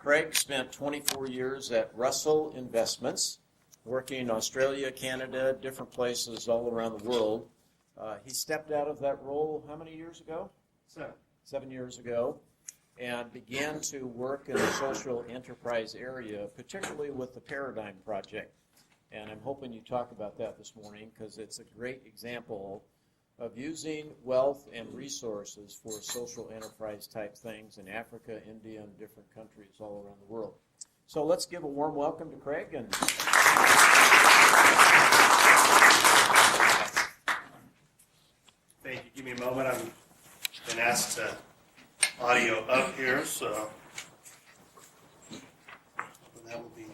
Craig spent 24 years at Russell Investments, working in Australia, Canada, different places all around the world. He stepped out of that role how many years ago? 7 years ago, and began to work in the social enterprise area, particularly with the Paradigm Project. And I'm hoping you talk about that this morning because it's a great example of using wealth and resources for social enterprise type things in Africa, India, and different countries all around the world. So let's give a warm welcome to Craig. And thank you. Give me a moment. I've been asked to audio up here, so that will be.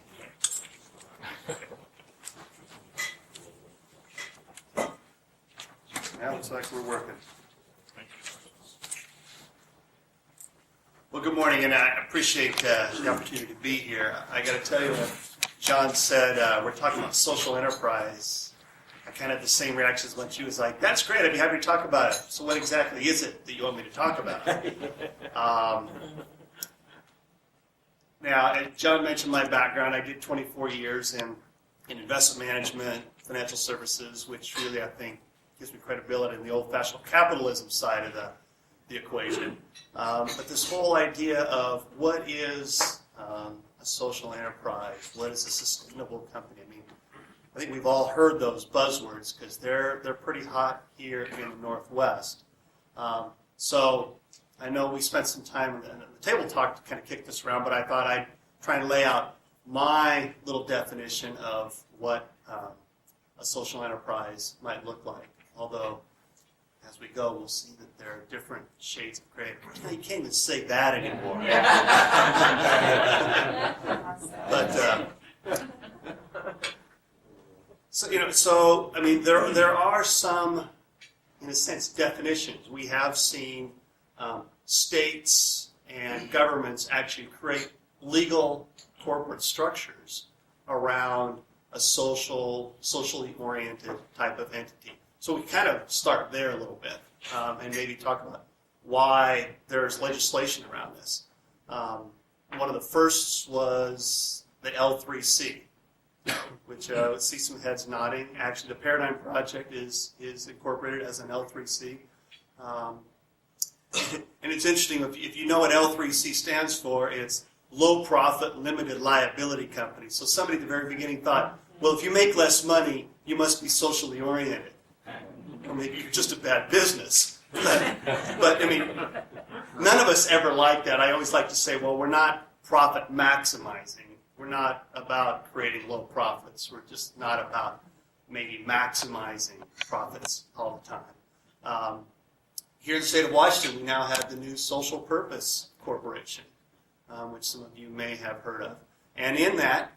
Now it looks like we're working. Well, good morning, and I appreciate the opportunity to be here. I got to tell you, when John said we're talking about social enterprise, I kind of had the same reaction as when she was like, "That's great. I'd be happy to talk about it." So, what exactly is it that you want me to talk about? Now, John mentioned my background. I did 24 years in investment management, financial services, which really I think gives me credibility in the old-fashioned capitalism side of the equation. But this whole idea of what is a social enterprise, what is a sustainable company? I mean, I think we've all heard those buzzwords because they're pretty hot here in the Northwest. So I know we spent some time in the table talk to kind of kick this around, but I thought I'd try and lay out my little definition of what a social enterprise might look like. Although, as we go, we'll see that there are different shades of gray. You can't even say that anymore. But so I mean, there are some, in a sense, definitions. We have seen states and governments actually create legal corporate structures around a socially oriented type of entity. So we kind of start there a little bit and maybe talk about why there's legislation around this. One of the firsts was the L3C, which I see some heads nodding. Actually, the Paradigm Project is incorporated as an L3C. And it's interesting, if you know what L3C stands for, it's low profit, limited liability company. So somebody at the very beginning thought, well, if you make less money, you must be socially oriented. Or maybe you're just a bad business. But I mean, none of us ever like that. I always like to say, well, we're not profit maximizing. We're not about creating low profits. We're just not about maybe maximizing profits all the time. Here in the state of Washington, we now have the new Social Purpose Corporation, which some of you may have heard of. And in that,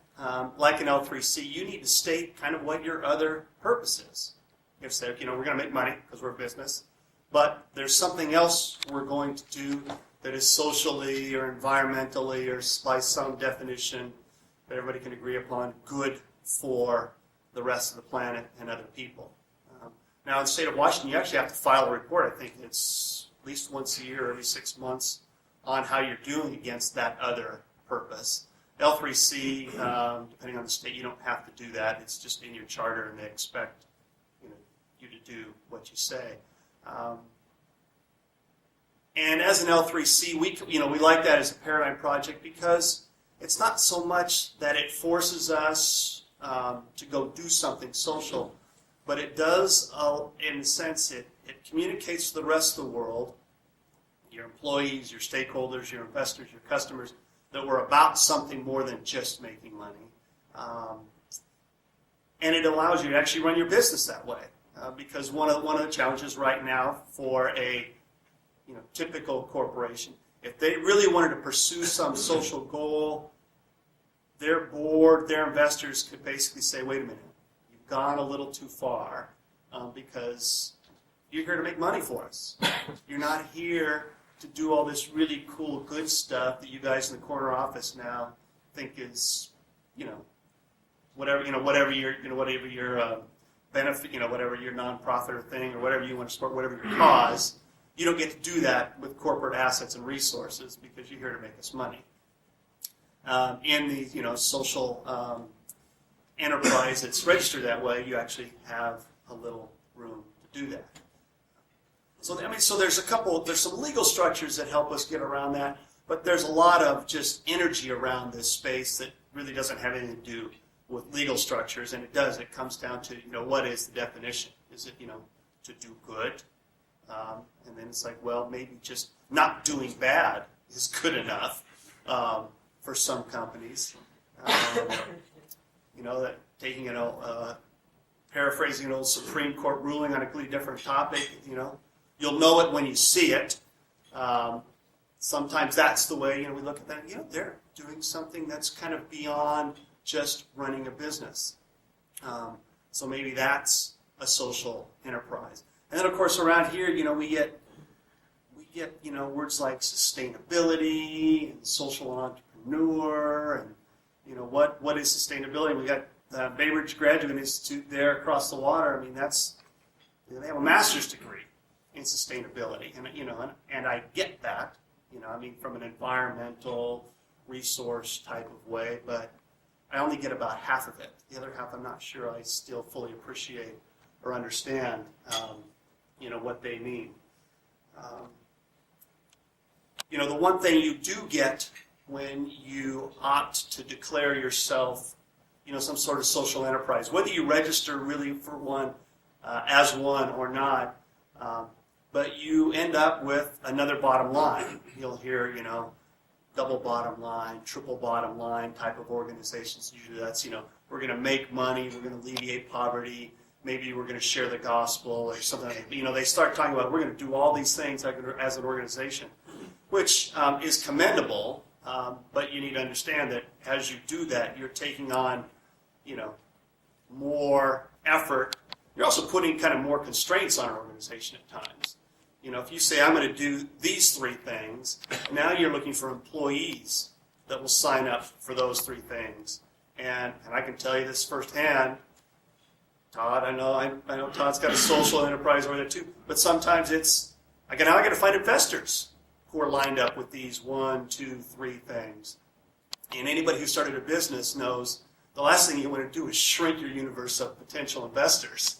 like an L3C, you need to state kind of what your other purpose is. You have to say, we're going to make money because we're a business, but there's something else we're going to do that is socially or environmentally or by some definition that everybody can agree upon good for the rest of the planet and other people. Now, in the state of Washington, you actually have to file a report. I think it's at least once a year or every 6 months on how you're doing against that other purpose. L3C, depending on the state, you don't have to do that. It's just in your charter, and they expect you to do what you say. And as an L3C, we like that as a Paradigm Project because it's not so much that it forces us to go do something social, but it does, in a sense, it communicates to the rest of the world, your employees, your stakeholders, your investors, your customers, that we're about something more than just making money. And it allows you to actually run your business that way. Because one of the challenges right now for a typical corporation, if they really wanted to pursue some social goal, their board, their investors could basically say, wait a minute, you've gone a little too far because you're here to make money for us. You're not here to do all this really cool, good stuff that you guys in the corner office now think is, whatever your benefit, whatever your nonprofit or thing, or whatever you want to support, whatever your cause. You don't get to do that with corporate assets and resources because you're here to make us money. in the social enterprise that's registered that way, you actually have a little room to do that. So there's some legal structures that help us get around that, but there's a lot of just energy around this space that really doesn't have anything to do with legal structures, and it comes down to, what is the definition? Is it, to do good? And then it's like, well, maybe just not doing bad is good enough for some companies. That taking paraphrasing an old Supreme Court ruling on a completely different topic, you'll know it when you see it. Sometimes that's the way, we look at that, they're doing something that's kind of beyond just running a business. So maybe that's a social enterprise. And then, of course, around here, we get words like sustainability and social entrepreneur, and what is sustainability? We got the Bay Ridge Graduate Institute there across the water. I mean, they have a master's degree in sustainability, and I get that, from an environmental resource type of way, but I only get about half of it. The other half, I'm not sure I still fully appreciate or understand, what they mean. The one thing you do get when you opt to declare yourself, some sort of social enterprise, whether you register really for one as one or not, but you end up with another bottom line. You'll hear, double bottom line, triple bottom line type of organizations. Usually that's, we're going to make money, we're going to alleviate poverty, maybe we're going to share the gospel or something. They start talking about we're going to do all these things as an organization, which is commendable, but you need to understand that as you do that, you're taking on, more effort. You're also putting kind of more constraints on an organization at times. If you say, I'm going to do these three things, now you're looking for employees that will sign up for those three things. And I can tell you this firsthand, Todd, I know Todd's got a social enterprise over there too, but sometimes I got to find investors who are lined up with these 1, 2, 3 things. And anybody who started a business knows the last thing you want to do is shrink your universe of potential investors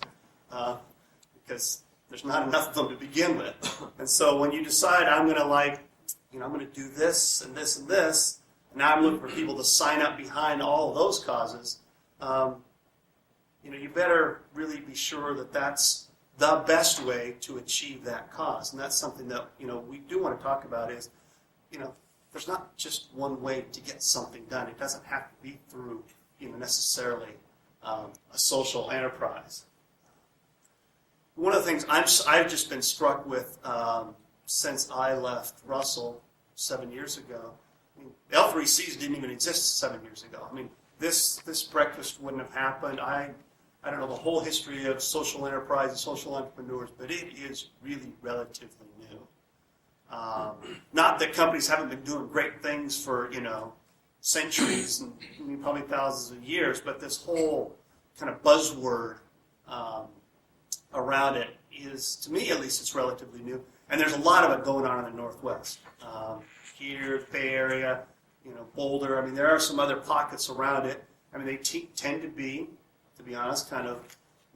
because there's not enough of them to begin with. And so when you decide I'm going to do this and this and this, and now I'm looking for people to sign up behind all of those causes, you better really be sure that that's the best way to achieve that cause. And that's something that, we do want to talk about is, there's not just one way to get something done. It doesn't have to be through, necessarily a social enterprise. One of the things I've just been struck with since I left Russell 7 years ago, L3Cs didn't even exist 7 years ago. This breakfast wouldn't have happened. I don't know the whole history of social enterprise and social entrepreneurs, but it is really relatively new. Not that companies haven't been doing great things for, centuries and probably thousands of years, but this whole kind of buzzword around it is, to me at least, it's relatively new. And there's a lot of it going on in the Northwest. Here, the Bay Area, Boulder. There are some other pockets around it. They tend to be honest, kind of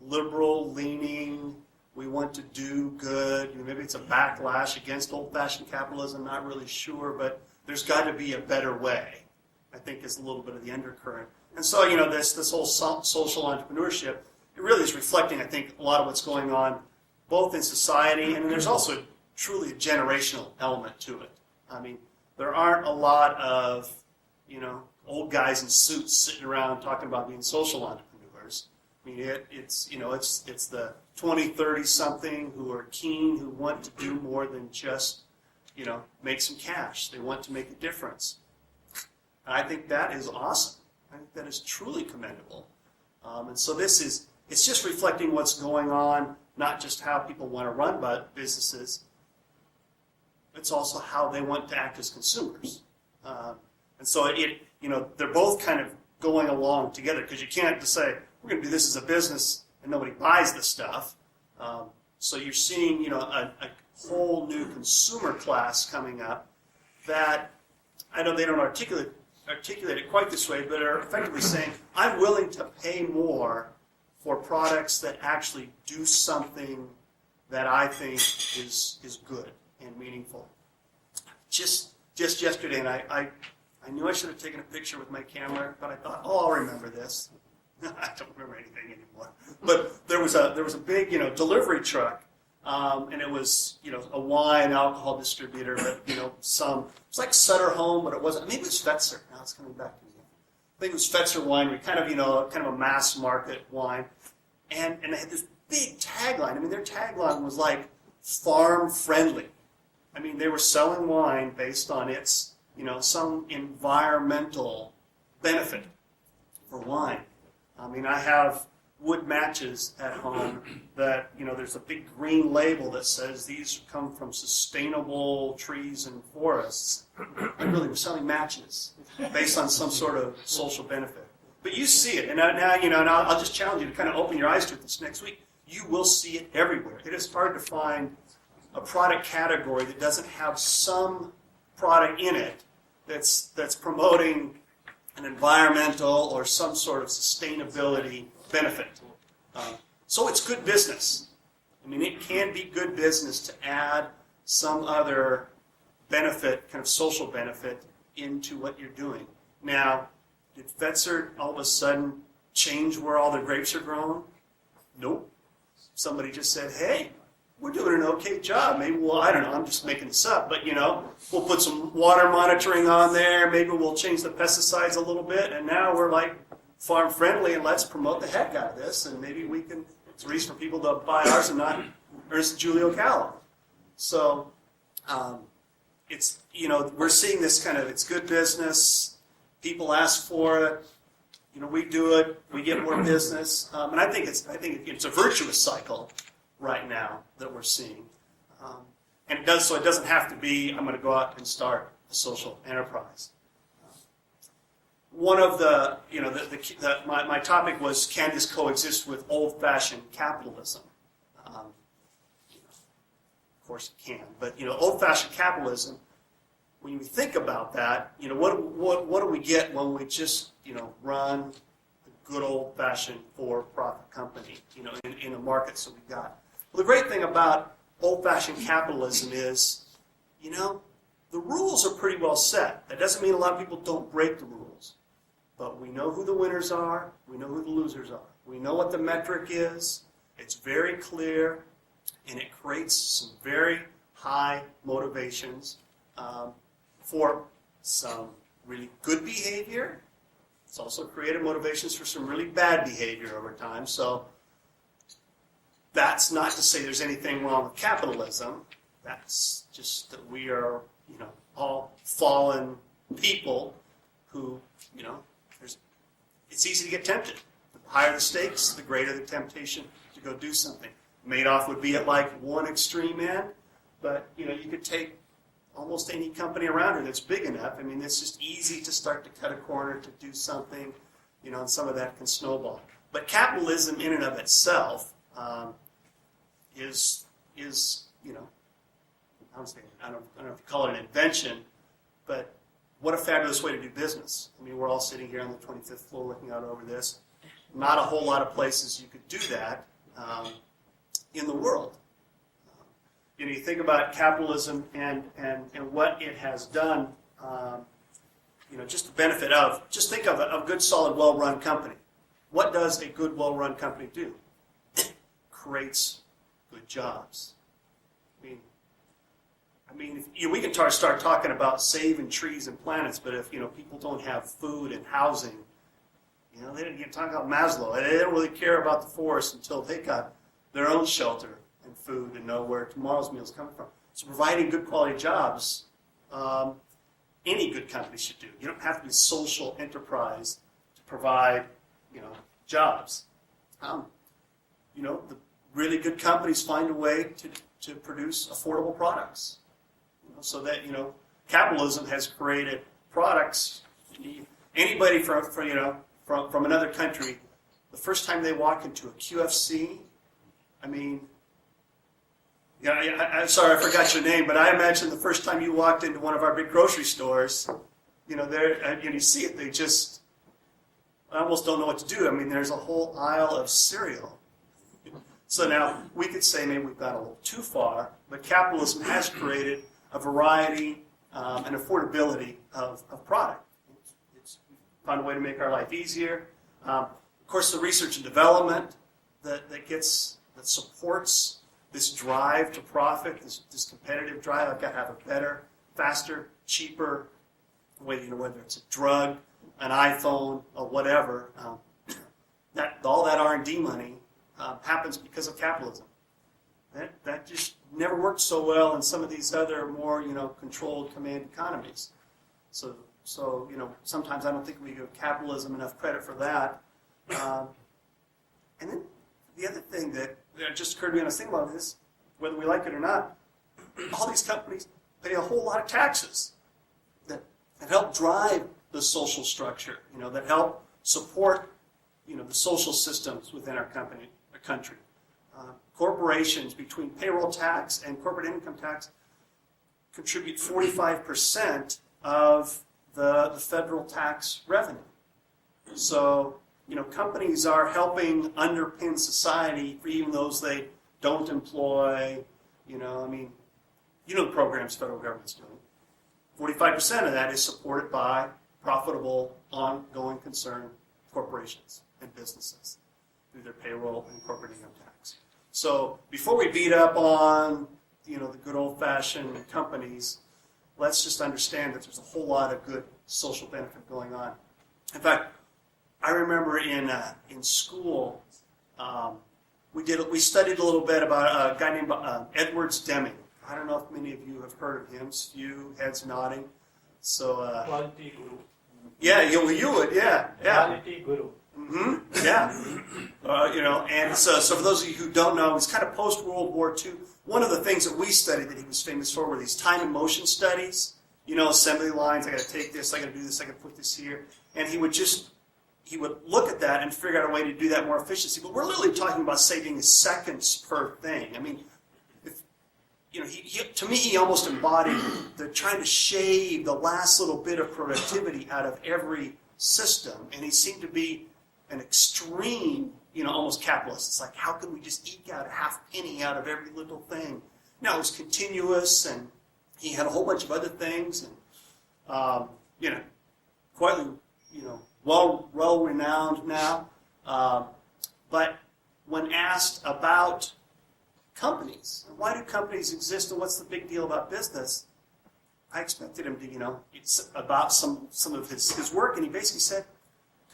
liberal-leaning. We want to do good. Maybe it's a backlash against old-fashioned capitalism. Not really sure, but there's got to be a better way, I think, is a little bit of the undercurrent. And so, this whole social entrepreneurship, it really is reflecting, I think, a lot of what's going on both in society, and there's also truly a generational element to it. There aren't a lot of, old guys in suits sitting around talking about being social entrepreneurs. It's the 20, 30-something who are keen, who want to do more than just, make some cash. They want to make a difference. And I think that is awesome. I think that is truly commendable. And so it's just reflecting what's going on, not just how people want to run businesses. It's also how they want to act as consumers. And so they're both kind of going along together, because you can't just say, we're going to do this as a business and nobody buys the stuff. So you're seeing, a whole new consumer class coming up that I know they don't articulate articulate it quite this way, but are effectively saying, I'm willing to pay more for products that actually do something that I think is good and meaningful. Just yesterday, and I knew I should have taken a picture with my camera, but I thought, I'll remember this. I don't remember anything anymore. But there was a big, delivery truck, and it was, a wine alcohol distributor, but it's like Sutter Home, but it wasn't. Maybe it was Fetzer. Now it's coming back to me. I think it was Fetzer Winery, kind of a mass market wine, and they had this big tagline. I mean, their tagline was like farm friendly. I mean, they were selling wine based on its, some environmental benefit for wine. I mean, I have wood matches at home that, there's a big green label that says these come from sustainable trees and forests. And really, we're selling matches based on some sort of social benefit. But you see it, and now, and I'll just challenge you to kind of open your eyes to it this next week. You will see it everywhere. It is hard to find a product category that doesn't have some product in it that's promoting an environmental or some sort of sustainability benefit. So it's good business. I mean, it can be good business to add some other benefit, kind of social benefit, into what you're doing. Now, did Fetzer all of a sudden change where all the grapes are grown? Nope. Somebody just said, hey, we're doing an okay job. Maybe I don't know, I'm just making this up, but we'll put some water monitoring on there. Maybe we'll change the pesticides a little bit, and now we're like farm friendly, and let's promote the heck out of this, and maybe it's a reason for people to buy ours and not Ernst Julio Callum. So it's, we're seeing this kind of, it's good business. People ask for it. We do it. We get more business, and I think it's a virtuous cycle right now that we're seeing, and it doesn't have to be, I'm going to go out and start a social enterprise. One of my topic was, can this coexist with old-fashioned capitalism? Of course it can, but old-fashioned capitalism, when you think about that, what do we get when we just run a good old-fashioned for-profit company, in the markets that we got? Well, the great thing about old-fashioned capitalism is, the rules are pretty well set. That doesn't mean a lot of people don't break the rules. But we know who the winners are. We know who the losers are. We know what the metric is. It's very clear, and it creates some very high motivations for some really good behavior. It's also created motivations for some really bad behavior over time. So that's not to say there's anything wrong with capitalism. That's just that we are, all fallen people who, it's easy to get tempted. The higher the stakes, the greater the temptation to go do something. Madoff would be at like one extreme end, but, you could take almost any company around it that's big enough. I mean, it's just easy to start to cut a corner, to do something, and some of that can snowball. But capitalism in and of itself is I don't know if you call it an invention, but what a fabulous way to do business. I mean, we're all sitting here on the 25th floor looking out over this. Not a whole lot of places you could do that in the world. You think about capitalism and what it has done, just the benefit of, just think of a good, solid, well-run company. What does a good, well-run company do? Creates good jobs. I mean, we can start talking about saving trees and planets, but if people don't have food and housing, they didn't talk about Maslow. They don't really care about the forest until they got their own shelter and food and know where tomorrow's meal is coming from. So providing good quality jobs, any good company should do. You don't have to be a social enterprise to provide, jobs. The really good companies find a way to produce affordable products. So that, capitalism has created products. Anybody from another country, the first time they walk into a QFC, I'm sorry, I forgot your name, but I imagine the first time you walked into one of our big grocery stores, you see it, they just I almost don't know what to do. I mean, there's a whole aisle of cereal. So now we could say maybe we've gone a little too far, but capitalism has created a variety and affordability of product. It's found a way to make our life easier. Of course, the research and development that supports this drive to profit, this competitive drive. I've got to have a better, faster, cheaper way, whether it's a drug, an iPhone, or whatever. All that R&D money happens because of capitalism. That just never worked so well in some of these other more controlled command economies. So sometimes I don't think we give capitalism enough credit for that. And then the other thing that just occurred to me when I was thinking about this, whether we like it or not, all these companies pay a whole lot of taxes that help drive the social structure, that help support the social systems within our country. Corporations, between payroll tax and corporate income tax, contribute 45% of the federal tax revenue. So, companies are helping underpin society for even those they don't employ. The programs the federal government's doing. 45% of that is supported by profitable, ongoing concern corporations and businesses through their payroll and corporate income tax. So before we beat up on the good old-fashioned companies, let's just understand that there's a whole lot of good social benefit going on. In fact, I remember in school, we studied a little bit about a guy named Edwards Deming. I don't know if many of you have heard of him. Few heads nodding. So Quality guru. Yeah, you would, yeah. Quality guru. Mm-hmm. Yeah. And so for those of you who don't know, it's kind of post-World War II. One of the things that we studied that he was famous for were these time and motion studies. Assembly lines, I got to take this, I got to do this, I got to put this here. And he would look at that and figure out a way to do that more efficiently. But we're literally talking about saving seconds per thing. I mean, to me, he almost embodied the trying to shave the last little bit of productivity out of every system. And he seemed to be an extreme, almost capitalist. It's like, how can we just eke out a half penny out of every little thing? Now, it was continuous, and he had a whole bunch of other things, and, quite, well-renowned now. But when asked about companies, and why do companies exist, and what's the big deal about business, I expected him to, it's about some of his work, and he basically said,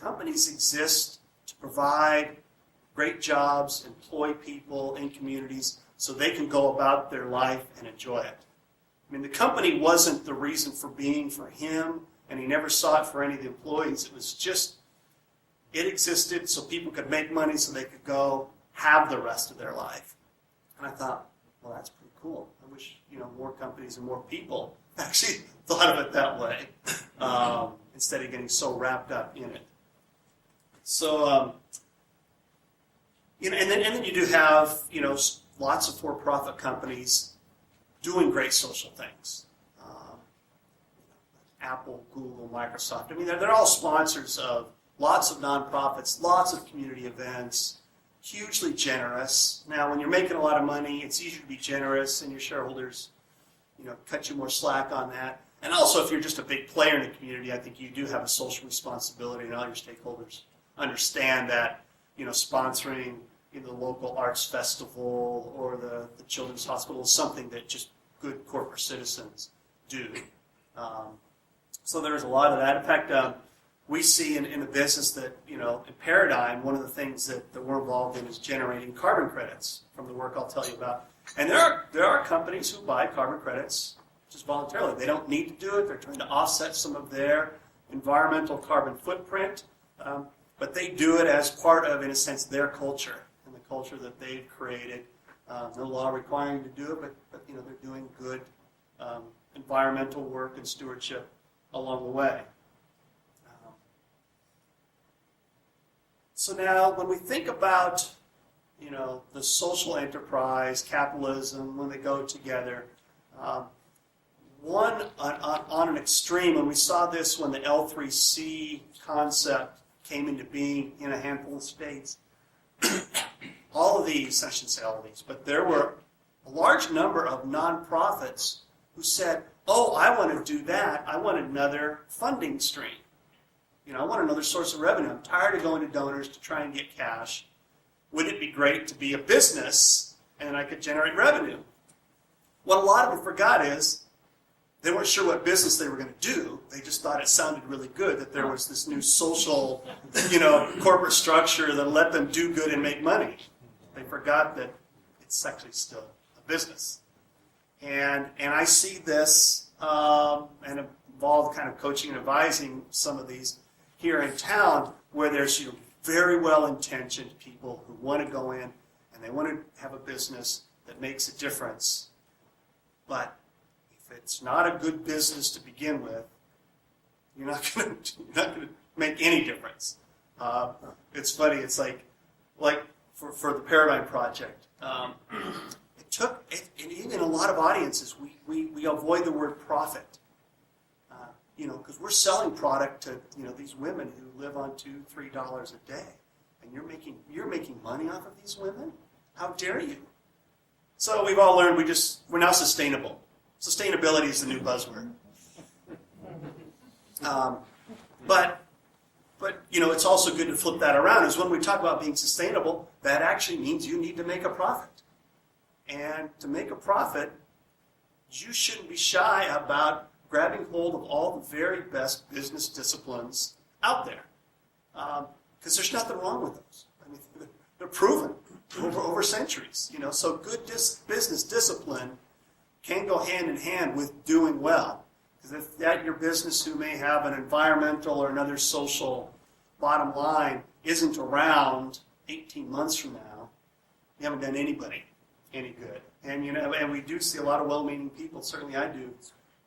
companies exist to provide great jobs, employ people in communities, so they can go about their life and enjoy it. I mean, the company wasn't the reason for being for him, and he never saw it for any of the employees. It was just, it existed so people could make money so they could go have the rest of their life. And I thought, well, that's pretty cool. I wish, more companies and more people actually thought of it that way, instead of getting so wrapped up in it. So, and then you do have, lots of for-profit companies doing great social things. Apple, Google, Microsoft. I mean, they're all sponsors of lots of nonprofits, lots of community events, hugely generous. Now, when you're making a lot of money, it's easier to be generous, and your shareholders, cut you more slack on that. And also, if you're just a big player in the community, I think you do have a social responsibility, and all your stakeholders understand that, sponsoring the local arts festival or the children's hospital is something that just good corporate citizens do. So there's a lot of that. In fact, we see in the business that, in Paradigm, one of the things that we're involved in is generating carbon credits from the work I'll tell you about. And there are companies who buy carbon credits just voluntarily. They don't need to do it. They're trying to offset some of their environmental carbon footprint. But they do it as part of, in a sense, their culture and the culture that they've created. No law requiring them to do it, but they're doing good environmental work and stewardship along the way. So now, when we think about, the social enterprise, capitalism, when they go together, one on an extreme, and we saw this when the L3C concept came into being in a handful of states. All of these, I shouldn't say all of these, but there were a large number of nonprofits who said, oh, I want to do that. I want another funding stream. I want another source of revenue. I'm tired of going to donors to try and get cash. Wouldn't it be great to be a business and I could generate revenue? What a lot of them forgot is they weren't sure what business they were going to do. They just thought it sounded really good that there was this new social, corporate structure that let them do good and make money. They forgot that it's actually still a business. And I see this and involved kind of coaching and advising some of these here in town where there's very well-intentioned people who want to go in and they want to have a business that makes a difference. But if it's not a good business to begin with, you're not going to make any difference. It's funny. It's like for the Paradigm Project. And even a lot of audiences, we avoid the word profit. Because we're selling product to these women who live on $2-3 a day, and you're making money off of these women. How dare you? So we've all learned we're now sustainable. Sustainability is the new buzzword. But it's also good to flip that around. Is when we talk about being sustainable, that actually means you need to make a profit. And to make a profit, you shouldn't be shy about grabbing hold of all the very best business disciplines out there. Because there's nothing wrong with those. I mean, they're proven over centuries. So good business discipline can go hand in hand with doing well. Because if that your business who may have an environmental or another social bottom line isn't around 18 months from now, you haven't done anybody any good. And we do see a lot of well-meaning people, certainly I do,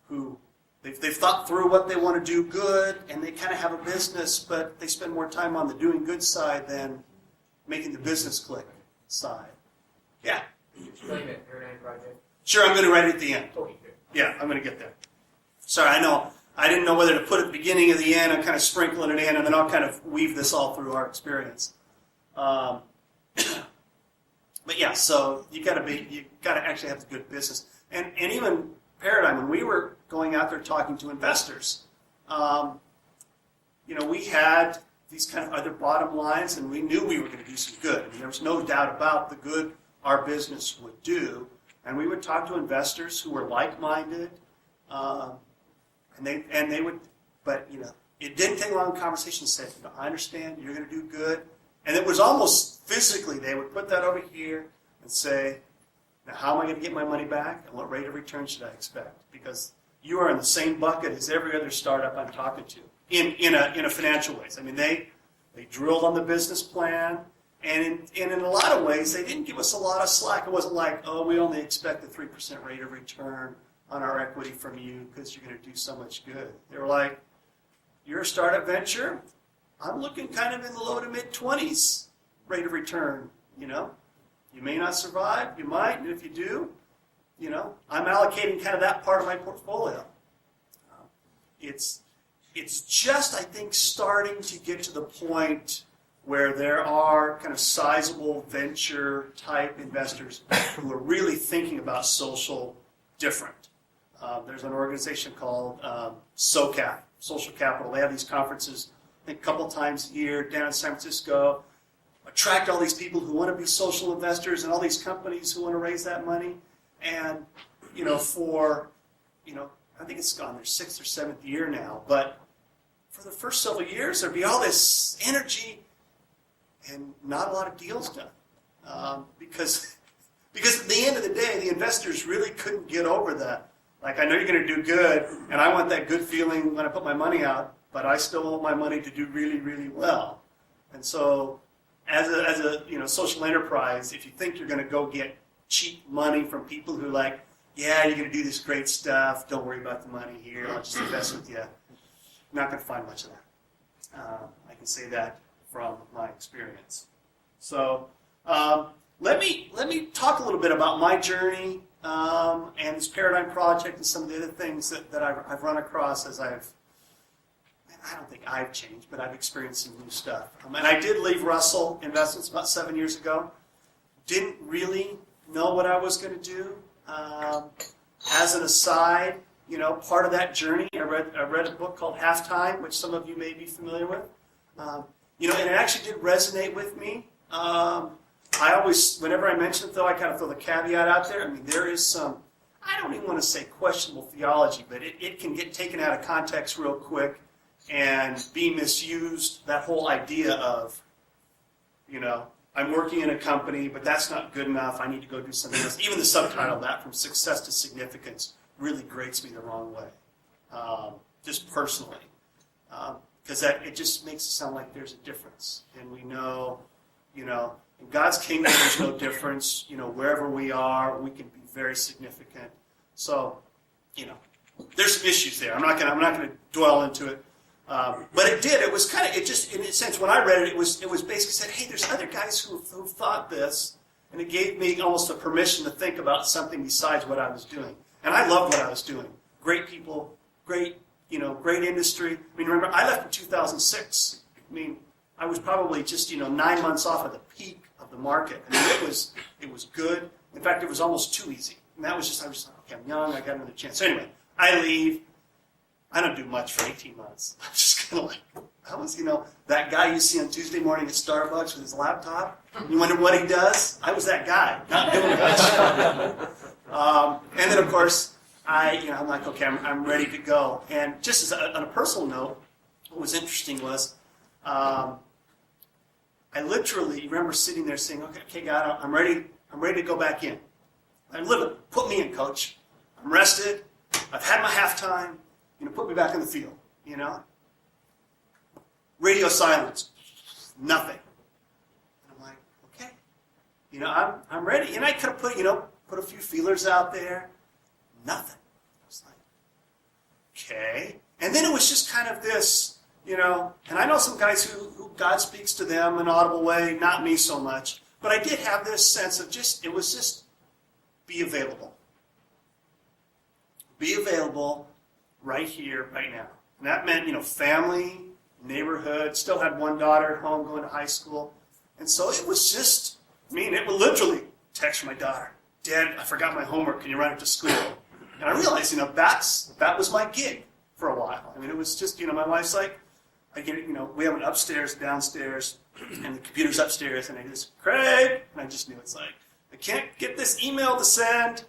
who they've thought through what they want to do good, and they kind of have a business, but they spend more time on the doing good side than making the business click side. Yeah? Can you explain that Paradigm Project? Sure, I'm going to write it at the end. Okay, good. Yeah, I'm going to get there. Sorry, I didn't know whether to put it at the beginning or the end. I'm kind of sprinkling it in, and then I'll kind of weave this all through our experience. But yeah, so you got to actually have the good business, and even Paradigm, when we were going out there talking to investors, we had these kind of other bottom lines, and we knew we were going to do some good. I mean, there was no doubt about the good our business would do, and we would talk to investors who were like-minded, and they would, but it didn't take a long conversation to say, I understand, you're going to do good, and it was almost physically, they would put that over here and say, now how am I going to get my money back, and what rate of return should I expect? Because you are in the same bucket as every other startup I'm talking to, in a financial ways. I mean, they drilled on the business plan, and in a lot of ways, they didn't give us a lot of slack. It wasn't like, oh, we only expect a 3% rate of return on our equity from you because you're going to do so much good. They were like, you're a startup venture? I'm looking kind of in the low to mid-20s rate of return, You may not survive, you might, and if you do, I'm allocating kind of that part of my portfolio. It's just, I think, starting to get to the point where there are kind of sizable venture-type investors who are really thinking about social different. There's an organization called SoCap, Social Capital. They have these conferences, I think, a couple times a year down in San Francisco. Attract all these people who want to be social investors and all these companies who want to raise that money. And, I think it's gone their 6th or 7th year now. But for the first several years, there'd be all this energy and not a lot of deals done. Because at the end of the day, the investors really couldn't get over that. Like, I know you're going to do good, and I want that good feeling when I put my money out, but I still want my money to do really, really well. And so, as a social enterprise, if you think you're going to go get cheap money from people who are like, yeah, you're going to do this great stuff, don't worry about the money here, I'll just invest with you, you're not going to find much of that. I can say that from my experience. So let me talk a little bit about my journey and this paradigm project and some of the other things that I've run across as I don't think I've changed, but I've experienced some new stuff. And I did leave Russell Investments about 7 years ago. Didn't really know what I was going to do. As an aside, part of that journey, I read a book called Halftime, which some of you may be familiar with. And it actually did resonate with me. I always, whenever I mention it, though, I kind of throw the caveat out there. I mean, there is some, I don't even want to say questionable theology, but it can get taken out of context real quick and be misused. That whole idea of, I'm working in a company, but that's not good enough. I need to go do something else. Even the subtitle of that, From Success to Significance, really grates me the wrong way, just personally. Because it just makes it sound like there's a difference. And we know, in God's kingdom, there's no difference. Wherever we are, we can be very significant. So, there's some issues there. I'm not going to dwell into it. But it did. It was kind of, it just, in a sense, when I read it, it was basically said, hey, there's other guys who thought this, and it gave me almost a permission to think about something besides what I was doing. And I loved what I was doing. Great people, great industry. I mean, remember, I left in 2006. I mean, I was probably just, 9 months off of the peak of the market. I mean, it was good. In fact, it was almost too easy. And I was just like, okay, I'm young, I got another chance. So anyway, I leave. I don't do much for 18 months. I'm just kind of like, I was, that guy you see on Tuesday morning at Starbucks with his laptop. You wonder what he does? I was that guy, not doing much. And then, of course, I'm like, okay, I'm ready to go. And just on a personal note, what was interesting was, I literally remember sitting there saying, okay, God, I'm ready to go back in. And literally, put me in, coach. I'm rested. I've had my halftime. Put me back in the field. Radio silence. Nothing. And I'm like, okay. I'm ready. And I could have put a few feelers out there. Nothing. I was like, okay. And then it was just kind of this, and I know some guys who God speaks to them in an audible way, not me so much. But I did have this sense of it was just be available. Be available right here, right now. And that meant, family, neighborhood, still had one daughter at home going to high school. And so it was just, it would literally text my daughter, Dad, I forgot my homework, can you run it to school? And I realized, that was my gig for a while. It was just, my wife's like, I get it, we have an upstairs, downstairs, and the computer's upstairs, and I just, Craig, and I just knew it's like, I can't get this email to send.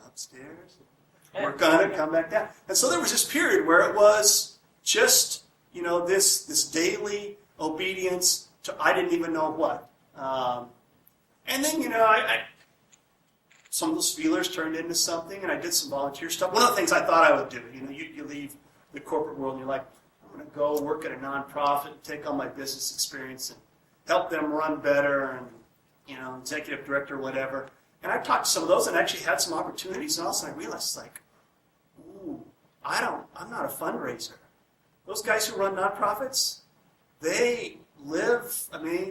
Upstairs. Work on it, come back down. And so there was this period where it was just, this daily obedience to I didn't even know what. And then, some of those feelers turned into something, and I did some volunteer stuff. One of the things I thought I would do, you leave the corporate world, and you're like, I'm going to go work at a nonprofit, take all my business experience, and help them run better, and, executive director, whatever. And I talked to some of those and actually had some opportunities, and all of a sudden I realized, I'm not a fundraiser. Those guys who run nonprofits, they live,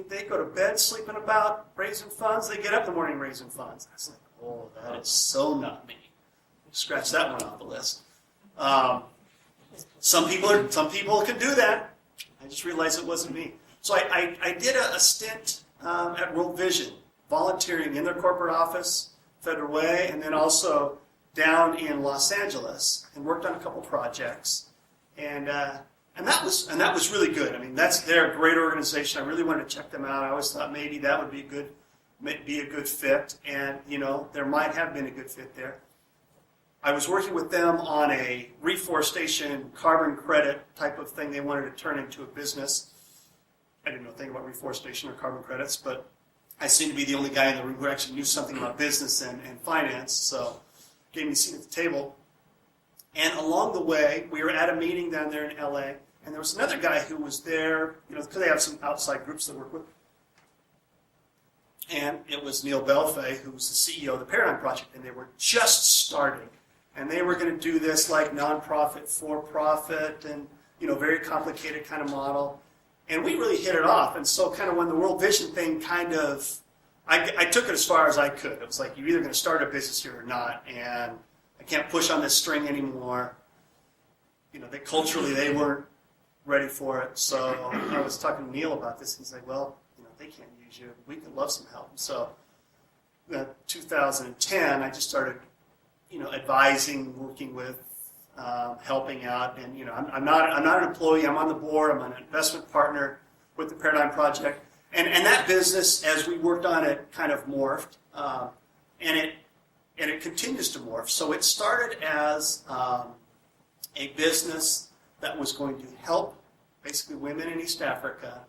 they go to bed sleeping about raising funds. They get up in the morning raising funds. I was like, oh, that is so not me. Scratch that one off the list. Some people can do that. I just realized it wasn't me. So I did a stint at World Vision, volunteering in their corporate office, Federal Way, and then also down in Los Angeles, and worked on a couple projects, and that was really good. They're a great organization. I really wanted to check them out. I always thought maybe that would be a good fit, and there might have been a good fit there. I was working with them on a reforestation carbon credit type of thing they wanted to turn into a business. I didn't know anything about reforestation or carbon credits, but I seemed to be the only guy in the room who actually knew something about business and finance, so gave me a seat at the table. And along the way, we were at a meeting down there in LA, and there was another guy who was there, because they have some outside groups they work with. And it was Neil Belfay, who was the CEO of the Paradigm Project, and they were just starting. And they were going to do this like nonprofit, for-profit, and very complicated kind of model. And we really hit it off. And so kind of when the World Vision thing kind of I took it as far as I could. It was like, you're either going to start a business here or not, and I can't push on this string anymore. Culturally, they weren't ready for it. So I was talking to Neil about this, and he's like, well, they can't use you. We could love some help. So 2010, I just started, advising, working with, helping out. And, I'm not an employee. I'm on the board. I'm an investment partner with the Paradigm Project. And that business, as we worked on it, kind of morphed. And it continues to morph. So it started as a business that was going to help basically women in East Africa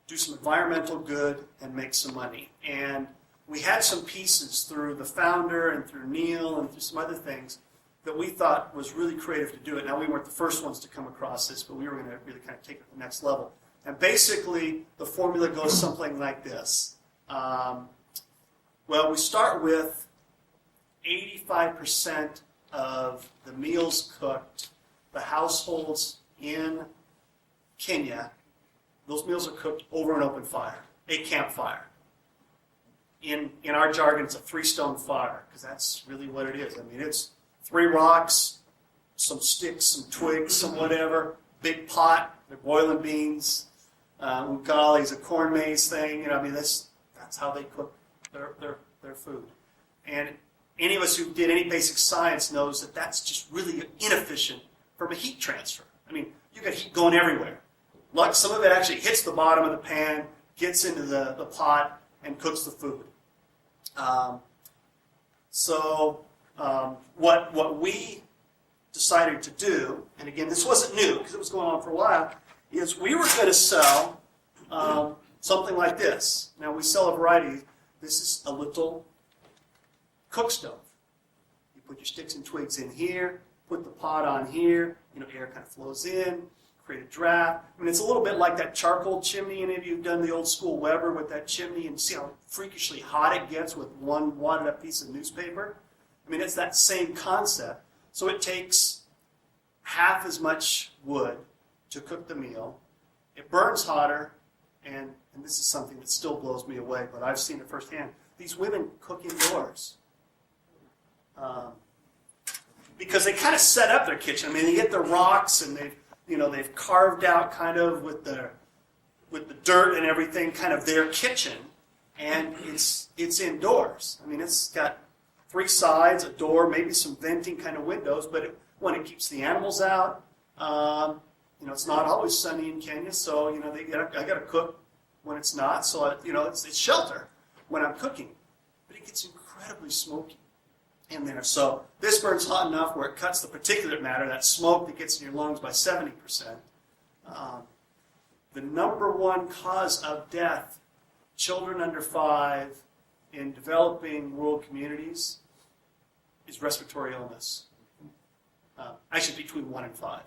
do some environmental good and make some money. And we had some pieces through the founder and through Neil and through some other things that we thought was really creative to do it. Now, we weren't the first ones to come across this, but we were going to really kind of take it to the next level. And basically, the formula goes something like this. We start with 85% of the meals cooked, the households in Kenya, those meals are cooked over an open fire, a campfire. In our jargon, it's a three-stone fire, because that's really what it is. I mean, it's 3 rocks, some sticks, some twigs, some whatever, big pot, they're boiling beans, ugali, a corn maze thing. That's how they cook their food. And any of us who did any basic science knows that that's just really inefficient from a heat transfer. I mean, you got heat going everywhere. Some of it actually hits the bottom of the pan, gets into the pot, and cooks the food. What we decided to do, and again, this wasn't new because it was going on for a while, is we were going to sell something like this. Now, we sell a variety. This is a little cook stove. You put your sticks and twigs in here, put the pot on here, air kind of flows in, create a draft. I mean, it's a little bit like that charcoal chimney. Any of you have done the old school Weber with that chimney and see how freakishly hot it gets with one wadded up piece of newspaper? I mean, it's that same concept. So it takes half as much wood to cook the meal. It burns hotter, and this is something that still blows me away, but I've seen it firsthand. These women cook indoors. Because they kind of set up their kitchen. I mean, they get the rocks, and they've carved out kind of with the dirt and everything, kind of their kitchen, and it's indoors. I mean, it's got 3 sides, a door, maybe some venting kind of windows, but it keeps the animals out. It's not always sunny in Kenya, so I got to cook when it's not. So it's shelter when I'm cooking, but it gets incredibly smoky in there. So this burns hot enough where it cuts the particulate matter, that smoke that gets in your lungs, by 70%. The number 1 cause of death, children under 5 in developing world communities, is respiratory illness. Actually, between 1 and 5.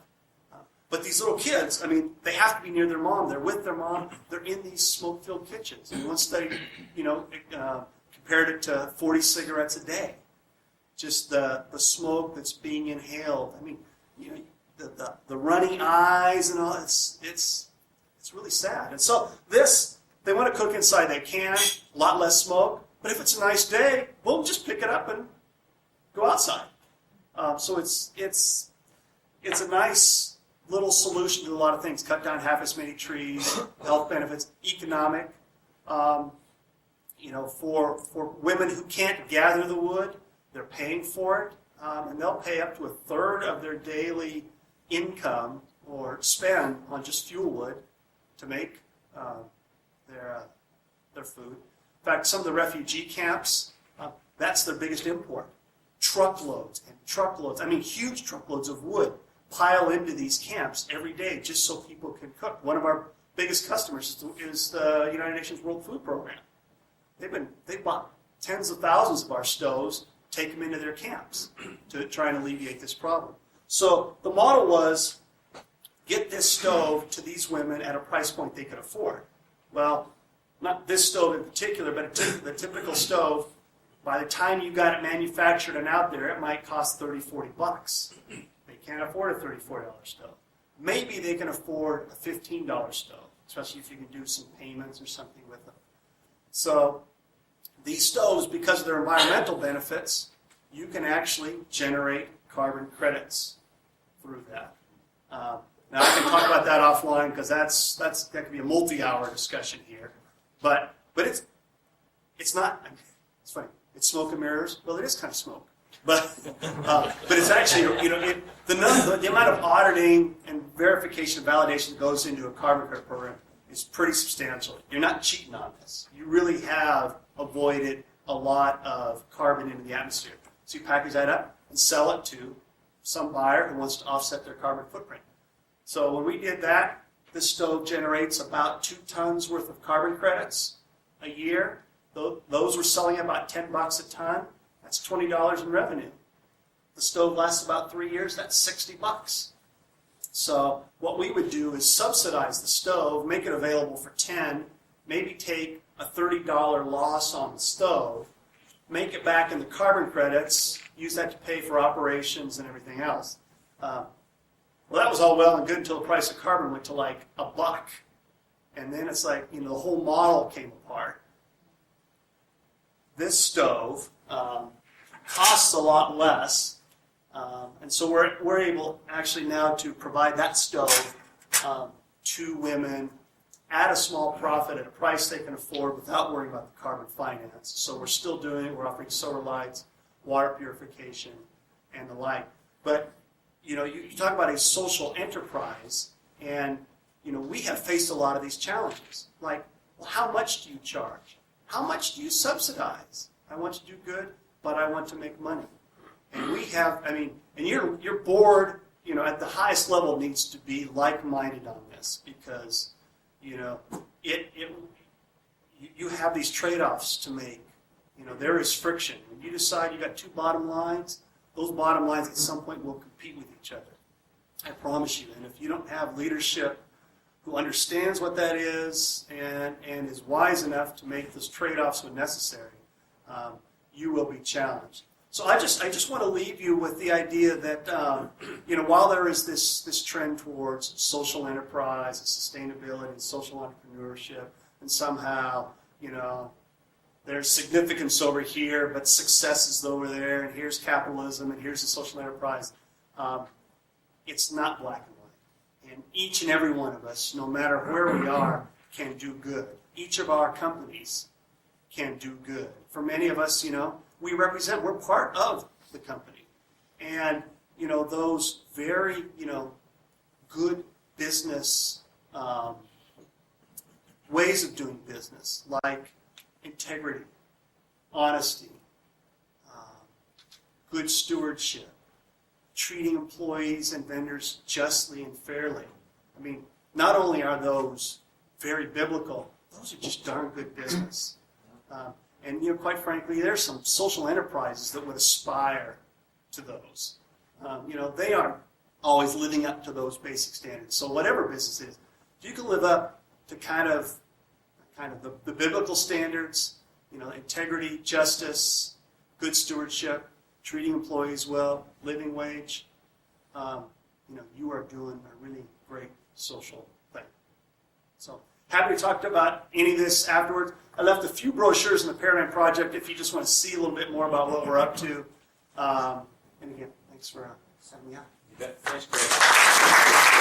But these little kids, I mean, they have to be near their mom. They're with their mom. They're in these smoke-filled kitchens. And one study, compared it to 40 cigarettes a day. Just the smoke that's being inhaled. I mean, the runny eyes and all. It's really sad. And so they want to cook inside. They can, a lot less smoke. But if it's a nice day, we'll just pick it up and go outside. So it's a nice little solution to a lot of things. Cut down half as many trees, health benefits, economic. For women who can't gather the wood, they're paying for it, and they'll pay up to 1/3 of their daily income or spend on just fuel wood to make their food. In fact, some of the refugee camps, that's their biggest import. Truckloads and truckloads, huge truckloads of wood pile into these camps every day just so people can cook. One of our biggest customers is the United Nations World Food Program. They've bought tens of thousands of our stoves, take them into their camps to try and alleviate this problem. So the model was, get this stove to these women at a price point they could afford. Well, not this stove in particular, but the typical stove, by the time you got it manufactured and out there, it might cost $30, $40. They can't afford a $34 stove. Maybe they can afford a $15 stove, especially if you can do some payments or something with them. So these stoves, because of their environmental benefits, you can actually generate carbon credits through that. Now I can talk about that offline because that could be a multi-hour discussion here. But it's not. It's funny. It's smoke and mirrors. Well, it is kind of smoke, but it's actually the amount of auditing and verification and validation that goes into a carbon credit program is pretty substantial. You're not cheating on this. You really have avoided a lot of carbon into the atmosphere. So you package that up and sell it to some buyer who wants to offset their carbon footprint. So when we did that, this stove generates about 2 tons worth of carbon credits a year. Those were selling about $10 a ton. That's $20 in revenue. The stove lasts about 3 years. That's $60. So what we would do is subsidize the stove, make it available for 10, maybe take a $30 loss on the stove, make it back in the carbon credits, use that to pay for operations and everything else. Well, that was all well and good until the price of carbon went to like $1. And then it's like, the whole model came apart. This stove costs a lot less. And so we're able actually now to provide that stove to women at a small profit at a price they can afford without worrying about the carbon finance. So we're still doing it. We're offering solar lights, water purification, and the like. But you talk about a social enterprise, and we have faced a lot of these challenges. Like, well, how much do you charge? How much do you subsidize? I want to do good, but I want to make money. And we have, and your board, at the highest level needs to be like-minded on this because, you have these trade-offs to make. There is friction. When you decide you got 2 bottom lines, those bottom lines at some point will compete with each other. I promise you. And if you don't have leadership who understands what that is and is wise enough to make those trade-offs when necessary, you will be challenged. So I just want to leave you with the idea that while there is this trend towards social enterprise and sustainability and social entrepreneurship, and somehow there's significance over here, but success is over there, and here's capitalism, and here's the social enterprise. It's not black and white. And each and every one of us, no matter where we are, can do good. Each of our companies can do good. For many of us, we're part of the company. And, those very, good business ways of doing business, like integrity, honesty, good stewardship, treating employees and vendors justly and fairly. Not only are those very biblical, those are just darn good business. And quite frankly, there's some social enterprises that would aspire to those. They aren't always living up to those basic standards. So whatever business it is, if you can live up to kind of the biblical standards, integrity, justice, good stewardship, treating employees well, living wage, you are doing a really great social thing. So happy to talk about any of this afterwards. I left a few brochures in the Paradigm Project if you just want to see a little bit more about what we're up to. And again, thanks for having me out. You bet. Thanks, Greg.